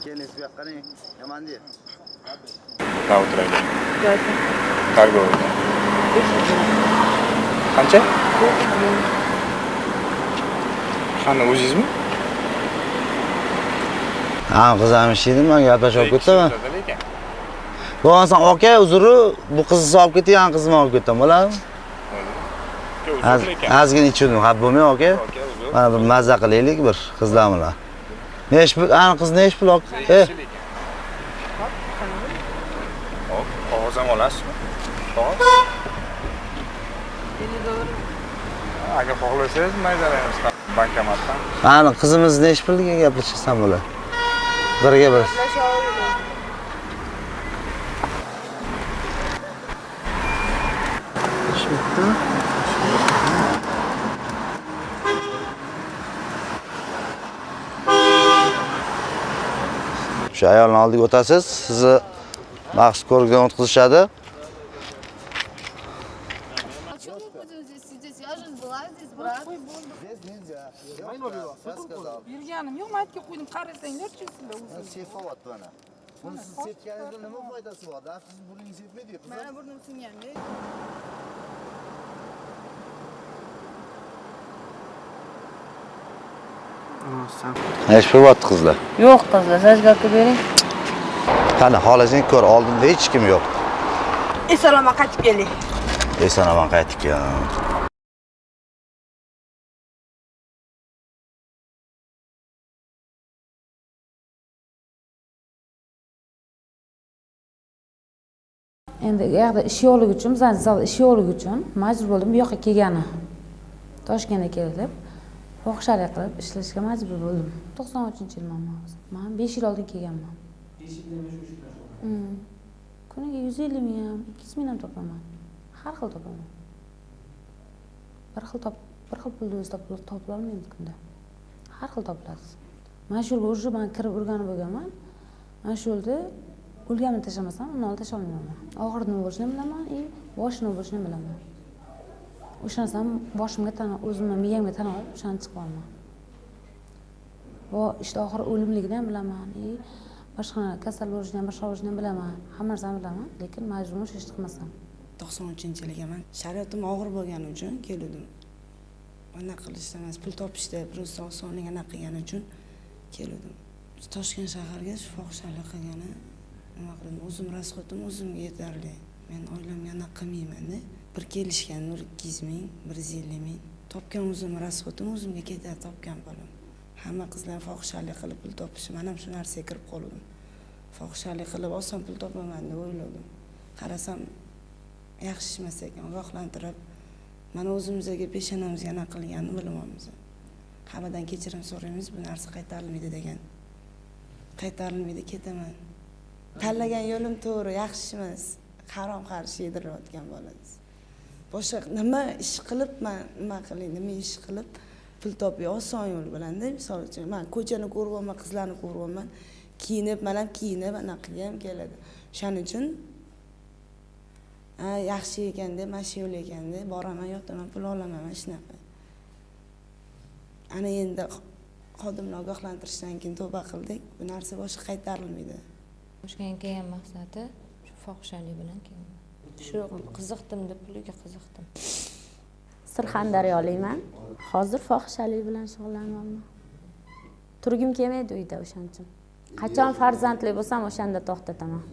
Keyin bu yoqqa ne? Yomon deydi. Daha oturaylik. Kargo oldu. Qancha? Qani o'zingizmi? Ha, qizamish edim, men gaplashib ketdim. Bo'lmasa aka, uzri bu qizni solib ketgan qizimni olib ketdim, bo'ladimi? Ozgina ichdim, xafa bo'lmang aka. Mana bir mazza qilaylik bir qizlar bilan. Nesh pul, ani qiz nesh pul? Qog'oz ham olasizmi? Qog'oz? Agar xohlasangiz maydalaymiz bankomatdan. Ani qizimiz nesh pulga gaplashsam bo'ladi. Birga bir. Şu ayolni oldiga o'tasiz, sizni maxsus ko'rikdan o'tkazishadi. Berganim yo'q, maytga qo'ydim, qarasanglar-chi sizlar o'zingizlar. Sefovat mana. Buni siz setganingizda nima foydasi bor? Siz burningiz yetmaydi-ku qizim. Mana burnim singanda. Nesh pul bo'pti qizlar? Yo'q qizlar, sajgakka bering. Qani xolasang ko'r, oldinda hech kim yo'q. Eson-omon qaytib keling. Eson-omon qaytib keling. Endi u yoqda ish yo'qligi uchun, bizning zal ish yo'qligi uchun majbur bo'ldim bu yoqqa kelgani. Toshkentga kelib, fohishalik qilib ishlashga majbur bo'ldim. 93-yilman men. Men 5 yil oldin kelganman. 5 yildan beri shu ishlar. Kuniga 150 ming ham, 200 ming ham topaman. Har xil topaman. Bir xil pulni o'zi topila olmaymiz kunda. Har xil topiladi. Mana shu yo'lga уже men kirib o'rganib bo'lganman. Mana shu yo'lda o'lganimni tashlamasam, uni tashlay olmayman. Oxirida nima bo'lishini bilaman, boshida nima bo'lishini bilaman. O'sha narsani boshimga o'zimni miyamga tan olib, o'shani chiqib olaman. Va ishda oxiri o'limligini ham bilaman, boshqa kasal bo'lishini ham, boshqa bo'lishini ham bilaman. Hamma narsani bilaman, lekin majburman shu ishni qilmasam. 93-yilga men shariatim og'ir bo'lgani uchun keldim. Mana qilishda emas, pul topishda просто osonlik anaqa qilgani uchun keldim. Toshkent shaharga shu fohishalik qilgani nima qildim? O'zim rasxotim o'zimga yetarli. Men oilamga anaqa qilmayman-da. Bir kelishgan 200 ming, 150 ming. Topgan o'zim rasxotim o'zimga ketadi topgan pulim. Hamma qizlar fohishalik qilib pul topishi, men ham shu narsaga kirib qoldim. Fohishalik qilib oson pul topaman deb o'yladim. Qarasam yaxshi emas ekan, ogohlantirib, mana o'zimizga peshonamizga anaqa qilganini bilmaymiz. Hammadan kechirim so'raymiz, bu narsa qaytarilmaydi degan. Qaytarilmaydi, ketaman. Tanlagan yo'lim to'g'ri, yaxshi emas. Harom qarshi yedirayotgan bo'lasiz. Boshqa nima ish qilib, men nima qilay, nima ish qilib pul topiy oson yo'l bilan-da, misol uchun men ko'chani ko'ryapman, qizlarni ko'ryapman, kiyinib, men ham kiyinib anaqa qilgim keladi. Shuning uchun yaxshi ekan deb, mana shu yo'l ekan deb boraman, yotaman, pul olaman, mana shunaqa. Ana endi xodimni ogohlantirishdan keyin tavba qildik, bu narsa boshqa qaytarilmaydi. Toshkentga kelgan maqsadi shu fohishalik bilan kelgan. Shu qiziqdim deb puliga qiziqdim. Surxondaryolikman. Hozir fohishalik bilan shug'ullanyapman. Turgim kelmaydi uyda o'shaning uchun. Qachon farzandli bo'lsam o'shanda to'xtataman.